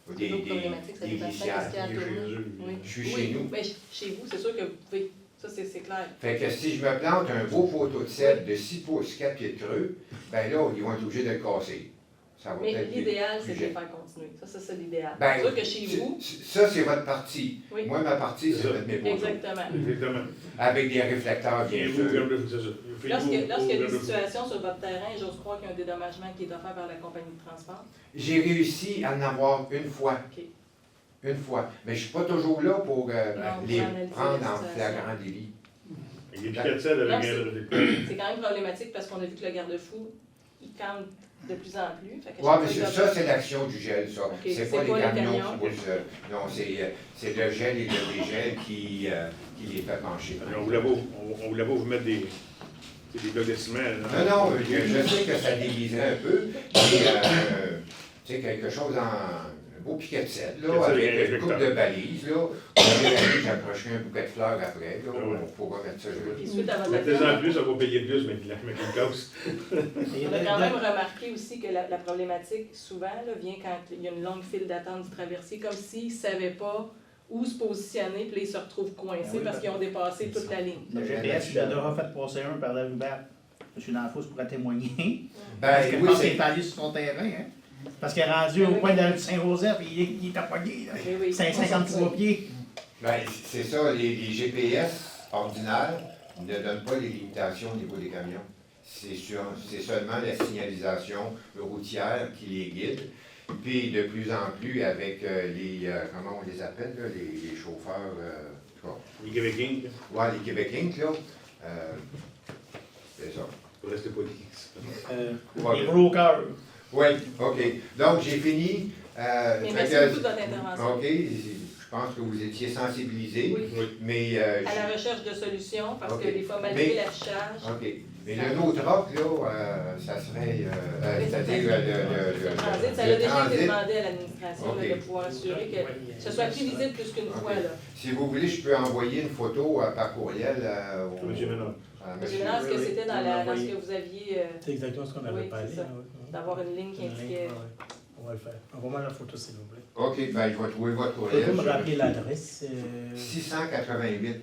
Ou des problématique, ça dépend de glissières? ce qu'il y a à tourner. Oui. Je suis chez nous. Mais chez vous, c'est sûr que vous pouvez. Ça, c'est clair. Fait que si je me plante un beau poteau de cèdre de 6 pouces, 4 pieds de creux, ben là, ils vont être obligés de le casser. Ça va Mais peut-être l'idéal, plus c'est de gênant. les faire continuer. Ça, c'est l'idéal. Ben, c'est sûr que chez vous. Ça, c'est votre partie. Oui. Moi, ma partie, c'est C'est ça. mettre mes poteaux. Exactement. Exactement. Avec des réflecteurs, bien Fiez-vous sûr. comme le c'est ça. Lorsqu'il y a des Fiez-vous. situations sur votre terrain, j'ose croire qu'il y a un dédommagement qui est offert par la compagnie de transport. J'ai réussi à en avoir une fois. OK. Une fois. Mais je ne suis pas toujours là pour Non, les pour analyser prendre la en situation. flagrant délit. Avec des piquets de sel avec Non, un réflecteur. C'est quand même problématique parce qu'on a vu que le garde-fou, il campe de plus en plus. Fait que Oui, chaque mais fois qu'il ça, va- c'est l'action du gel, ça. Ok, C'est c'est pas les pas les camions camions. qui poussent. Non, c'est le gel et le dégel qui les fait pencher. On voulait pas vous mettre des blocs de ciment. Là. Non, je sais que ça déguiserait un peu, mais tu sais, quelque chose un beau piquet de cèdre, là, Piquet de avec cèdre, une coupe de balise, là. J'accrocherai un bouquet de fleurs après, là, on pourra mettre ça Puis joli. suite à votre Mettez-en action, plus, ça va payer plus, mais une cause. on a quand même remarqué aussi que la problématique, souvent, là, vient quand il y a une longue file d'attente du traversier, comme s'ils ne savaient pas où se positionner, puis là, ils se retrouvent coincés Oui, parce qu'ils ont dépassé toute la ligne. Le GPS, je l'ai déjà fait passer un par la rue verte. Je suis dans la fosse pour témoigner. Parce que Ben je oui, pense qu'il c'est... est allé sur son terrain. Hein? Parce qu'il est rendu au coin de la rue Saint-Joseph et il est apogné. Oui, oui. C'est 53 pieds. Ben, c'est ça, les GPS ordinaires ne donnent pas les limitations au niveau des camions. C'est seulement la signalisation routière qui les guide. Puis de plus en plus avec comment on les appelle, là, les chauffeurs, Les Québécois, ouais, les Québécois, là, c'est ça. pour rester poli. Les brokers. Oui, OK. Donc, j'ai fini. Mais Fait merci que- beaucoup de votre intervention. OK, je pense que vous étiez sensibilisés, Oui. Oui. mais... À la recherche de solutions, parce Ok. que des fois, malgré Mais- l'affichage, OK. Mais le no-troc, là, ça serait... c'est-à-dire le transit, ça a le déjà été transit. demandé à l'administration là, Ok. de pouvoir assurer que ce soit plus visible plus qu'une fois. Là. Si vous voulez, je peux envoyer une photo par courriel au... Monsieur Ménard. à Monsieur monsieur- Ménard, est-ce que oui, c'était dans, oui, dans ce oui. que vous aviez, C'est exactement ce qu'on avait Oui, parlé. c'est ça. d'avoir une ligne qui indiquait... On va le faire. Envoie-moi la photo, s'il vous plaît. OK, ben, je vais trouver votre Pouvez-vous courriel. me rappeler l'adresse? 688,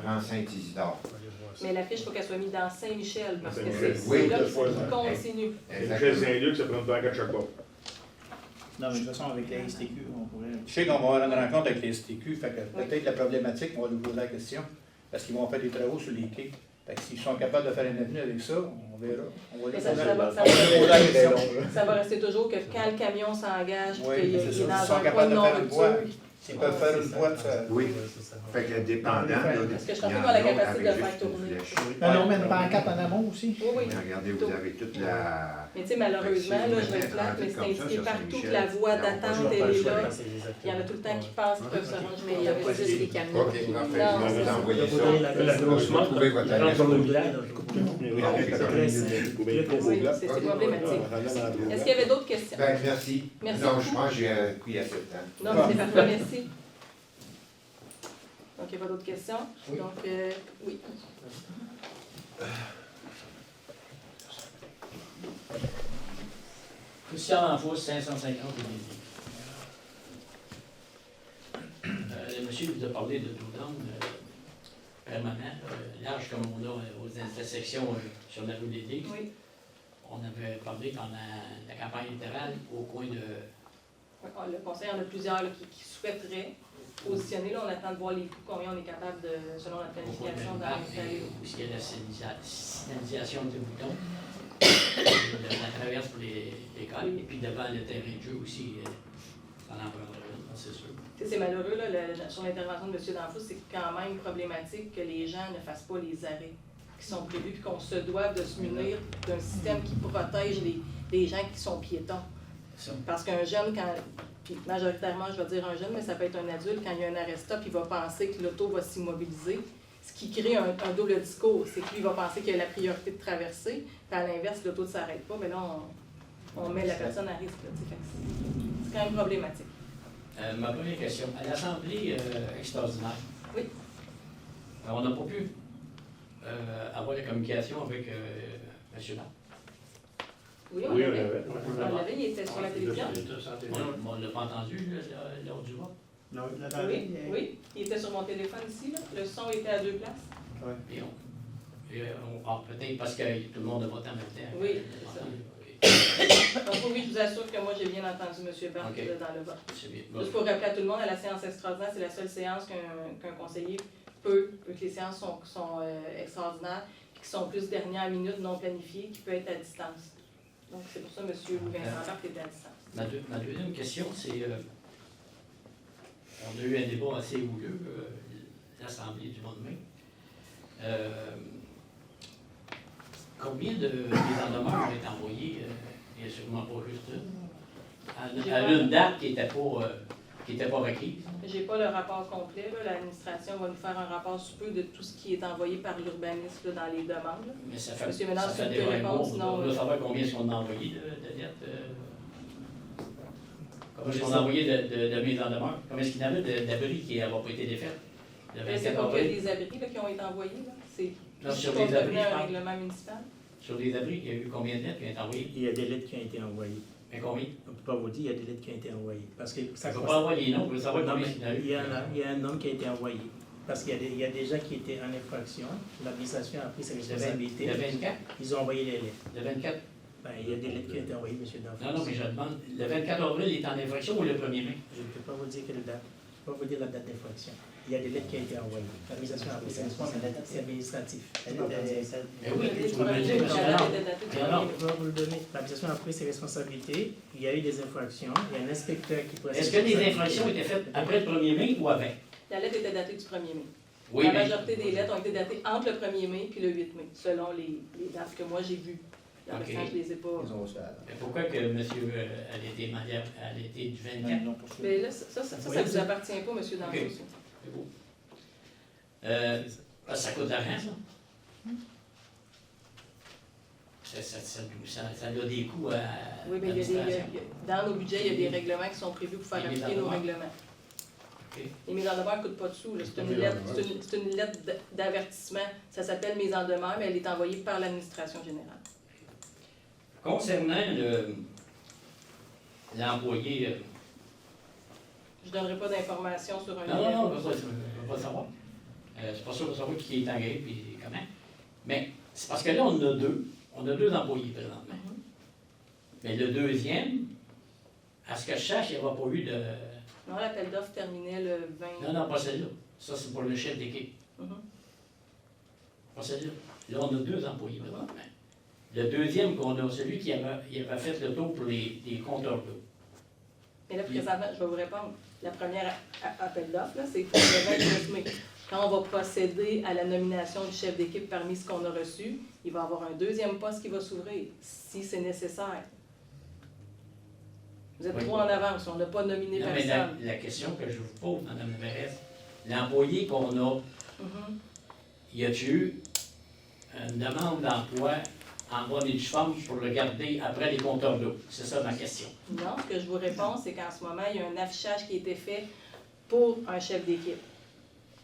rang Saint-Isidore. On va aller voir ça. Mais l'affiche, il faut qu'elle soit mise dans Saint-Michel, parce que Saint-Michel. c'est Oui, là deux que fois, ça continue. Michel Exactement. Saint-Luc, ça prend pas à chaque fois. Non, mais de toute façon, avec la STQ, on pourrait. Je sais qu'on va avoir une rencontre avec les STQ, fait que peut-être la problématique, on va nous poser la question, parce qu'ils vont faire des travaux sur les quais. Fait que s'ils sont capables de faire une avenue avec ça, on verra. On va Mais les ça, poser ça va, ça on va les poser la question. va- ça va rester toujours que quand le camion s'engage, Oui, qu'il est c'est ça. dans Ils sont un point capables de de faire une voie. non-rupture. S'ils peuvent faire une voie de ça. Oui. C'est ça. Fait que dépendant, là, Parce que je il y pense en pas qu'on a la a capacité de avec le faire juste une tourner. flèche. Non, non, mais une pancarte en amont aussi. Oui, oui. Mais regardez, vous avez toute la... Mais tu sais, malheureusement, Si vous là, je vais mettez être plate, mais c'est comme ça indiqué sur partout que Saint-Michel, la voie là, on va d'attente, toujours elle pas le est choix. là. Il y en a tout le temps qui passent, qui peuvent se ranger, mais il y a juste les camions. OK, parfait. Non, Je vais c'est vous ça. envoyer Vous donnez ça. l'adresse. Vous trouvez votre adresse. Oui, c'est problématique. Est-ce qu'il y avait d'autres questions? Ben, merci. Merci Non, beaucoup. je pense que j'ai pris assez de temps. Non, mais c'est parfait, merci. Donc, il n'y a pas d'autres questions? Donc, oui. Christian Lanfos, 550 Le monsieur vous a parlé de tout-down permanent, large comme on a aux intersections sur la rue des Ligues. Oui. On avait parlé pendant la campagne électorale au coin de... Oui, le conseil en a plusieurs là, qui souhaiteraient positionner. Là, on attend de voir les coûts, combien on est capable de, selon la au coin de planification, d'en installer. où il y a la signalisation des boutons, la traverse pour l'école, et puis devant le terrain de jeu aussi, ça en prendra une, c'est sûr. Tu sais, c'est malheureux, là, sur l'intervention de M. Danfous, c'est quand même problématique que les gens ne fassent pas les arrêts qui sont prévus, puis qu'on se doive de se munir d'un système qui protège les gens qui sont piétons. Ça. Parce qu'un jeune, puis majoritairement, je vais dire un jeune, mais ça peut être un adulte, quand il y a un arrêt stop, il va penser que l'auto va s'immobiliser. Ce qui crée un double discours, c'est que lui, il va penser qu'il a la priorité de traverser, puis à l'inverse, l'auto ne s'arrête pas, mais là, on met la personne à risque. Là, c'est quand même problématique. Ma première question. À l'Assemblée extraordinaire, Oui. On n'a pas pu avoir la communication avec M. Lapp. Oui, Oui, on l'avait. l'avait. On l'avait, il était sur la télévision. On ne l'a pas entendu lors du vote. Non, là, Oui, il était sur mon téléphone ici, là. Le son était à 2 places. Et peut-être parce que tout le monde a voté en même temps. Oui, c'est ça. Donc oui, je vous assure que moi, j'ai bien entendu M. Barth Ok. dans le vote. C'est bien. Juste pour rappeler à tout le monde, à la séance extraordinaire, c'est la seule séance qu'un conseiller peut, vu que les séances sont extraordinaires, et qui sont plus dernière minute, non planifiées, qui peut être à distance. Donc c'est pour ça que M. Vincent Barth était à distance. Ma deuxième question, c'est... on a eu un débat assez houleux, l'Assemblée du mois de mai. Combien de mises en demeure ont été envoyées? Il n'y a sûrement pas juste une. À une date qui n'était pas requise. J'ai pas le rapport complet. là. L'administration va nous faire un rapport sous peu de tout ce qui est envoyé par l'urbanisme là, dans les demandes. là. Mais ça fait, Monsieur Ménard, ça fait si des vous pouvez répondre, réponses. sinon, On veut savoir combien est-ce qu'on a envoyé de lettres. Combien est-ce qu'on a envoyé de mises en demeure? Combien est-ce qu'il y en avait d'abris qui n'avaient pas été défaits? C'est pas qu'il y a des abris là, qui ont été envoyés. Là. C'est Non, sur qu'on des abris, connaît je un parle. règlement municipal. Sur des abris, il y a eu combien de lettres qui ont été envoyées? Il y a des lettres qui ont été envoyées. Mais combien? On ne peut pas vous dire, il y a des lettres qui ont été envoyées. Parce que ça On ne peut pas avoir les noms, on veut savoir Non, combien mais il y en a eu. il y a un homme qui a été envoyé. Parce qu'il y a des gens qui étaient en infraction. L'administration a pris ses responsabilités. Le 24? Ils ont envoyé les lettres. Le 24? Ben, il y a des lettres qui ont été envoyées, M. Danfos. Non, mais je demande, le 24 avril, il est en infraction ou le 1er mai? Je ne peux pas vous dire quelle date. Je ne peux pas vous dire la date d'infraction. Il y a des lettres qui ont été envoyées. L'administration a pris ses responsabilités. C'est administratif. Mais oui, Les tu peux me le premiers dire, mots, monsieur la Allard. date était datée du Et alors? premier Je vais vous le donner. L'administration a pris ses responsabilités. Il y a eu des infractions. Il y a un inspecteur qui prend ses Est-ce que les responsabilités. infractions étaient faites après le 1er mai ou avant? La lettre était datée du 1er mai. Oui, La mais majorité des lettres ont été datées entre le 1er mai et le 8 mai, selon les dates que moi j'ai vues. Le Ok. restant, je les ai pas. Ils ont ça. mais pourquoi que monsieur a été marié à l'été du 24? Mais là, ça vous appartient pas, M. Danfos. Ok. C'est beau. Ça coûte de l'argent, ça? Ça a des coûts à Oui, mais l'administration. dans nos budgets, il y a des règlements qui sont prévus pour faire Les mises appliquer en nos demeure. règlements. Ok. Les mises en demeure ne coûtent pas de sous. là. C'est Mise une en lettre, demeure. c'est une lettre d'avertissement. Ça s'appelle mise en demeure, mais elle est envoyée par l'administration générale. Concernant l'employé, Je ne donnerai pas d'informations sur un non, on numéro. ne veut pas le savoir. C'est pas sûr qu'on va savoir qui est engagé et comment. Mais c'est parce que là, on a deux. On a deux employés présentement. Mhm. Mais le deuxième, à ce que je sache, il n'y aura pas eu de. Non, l'appel d'offres terminait le 20. Non, pas celle-là. Ça, c'est pour le chef d'équipe. Mhm. Pas celle-là. Là, on a deux employés présentement. Le deuxième qu'on a, celui qui avait fait le tour pour les compteurs d'eau. Mais là, présentement, je vais vous répondre. La première appel d'offres, là, c'est pour le 29 mai. Quand on va procéder à la nomination du chef d'équipe parmi ce qu'on a reçu, il va y avoir un deuxième poste qui va s'ouvrir, si c'est nécessaire. Vous êtes Oui. trop en avance, on n'a pas nominé Non, mais personne. la question que je vous pose, Mme la mairesse, l'employé qu'on a, Mhm. y a-t-il eu une demande d'emploi en bonne et due forme pour le garder après les compteurs d'eau? C'est ça ma question. Non, ce que je vous réponds, c'est qu'en ce moment, il y a un affichage qui a été fait pour un chef d'équipe.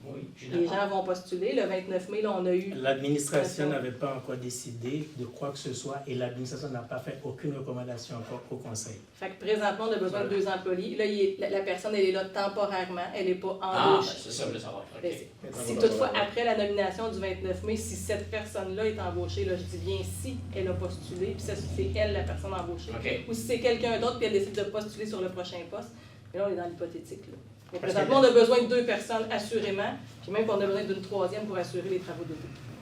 Oui, je suis Les d'accord. gens vont postuler. Le 29 mai, là, on a eu... L'administration n'avait pas encore décidé de quoi que ce soit et l'administration n'a pas fait aucune recommandation encore au conseil. Fait que présentement, on a besoin de 2 employés. Là, la personne, elle est là temporairement. Elle n'est pas Ah, ben, embauchée. c'est ça, je veux savoir. OK. Mais si toutefois, après la nomination du 29 mai, si cette personne-là est embauchée, là, je dis bien si elle a postulé, puis ça, c'est elle la personne embauchée, OK. ou si c'est quelqu'un d'autre, puis elle décide de postuler sur le prochain poste, mais là, on est dans l'hypothétique. là. Mais Parce présentement, que- on a besoin de 2 personnes, assurément, puis même qu'on a besoin d'une 3e pour assurer les travaux de vie.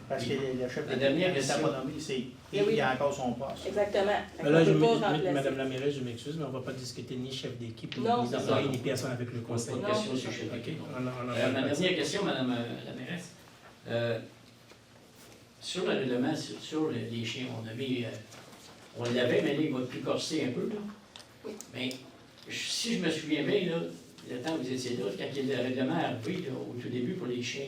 Parce que le chef La de dernière l'équipe n'est question. pas nommé, c'est Eh oui. il a encore son poste. Exactement. Fait qu'on Là, peut pas remplacer. Madame la mairesse, je m'excuse, mais on ne va pas discuter ni chef d'équipe, ni Non, ni c'est employés, ça. ni personne avec le conseil. Pas de question sur le chef OK? d'équipe. On en Ma parle. dernière question, Madame la mairesse. Sur le règlement, sur les chiens, on avait, on l'avait, mais là, il va être plus corsé un peu. Là. Oui. Mais si je me souviens bien, là, le temps où vous étiez là, quand il y a le règlement arrivé là, au tout début pour les chiens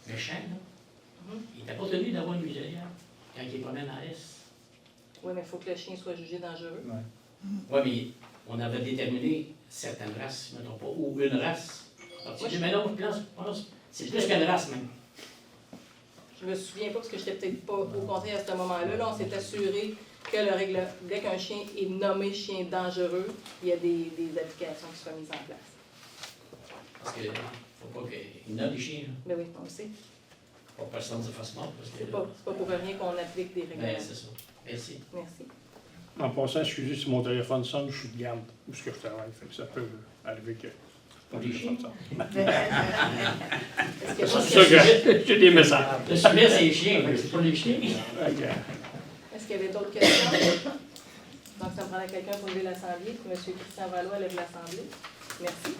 méchants, là, il n'était pas tenu d'avoir une muselière quand il promène en laisse. Oui, mais il faut que le chien soit jugé dangereux. Oui, mais on avait déterminé certaines races, si je ne me trompe pas, ou une race. Mais non, je pense c'est plus qu'une race même. Je me souviens pas parce que je n'étais peut-être pas au conseil à ce moment-là. Là, on s'est assuré que le règlement, dès qu'un chien est nommé chien dangereux, il y a des applications qui soient mises en place. Parce qu'il ne faut pas qu'il nomme les chiens. Mais oui, on le sait. Pour que personne ne se fasse mort. C'est pas pour rien qu'on applique des règlements. Ben, c'est ça. Merci. Merci. En passant, excusez si mon téléphone sonne, je suis de garde où ce que je travaille. Fait que ça peut arriver que mon téléphone sonne. Est-ce C'est ça que j'ai des messages. Le sujet, c'est les chiens, fait que c'est pas les chiens. Est-ce qu'il y avait d'autres questions? Donc, ça me prendrait quelqu'un pour lever l'Assemblée. M. Christian Valois lève l'Assemblée. Merci.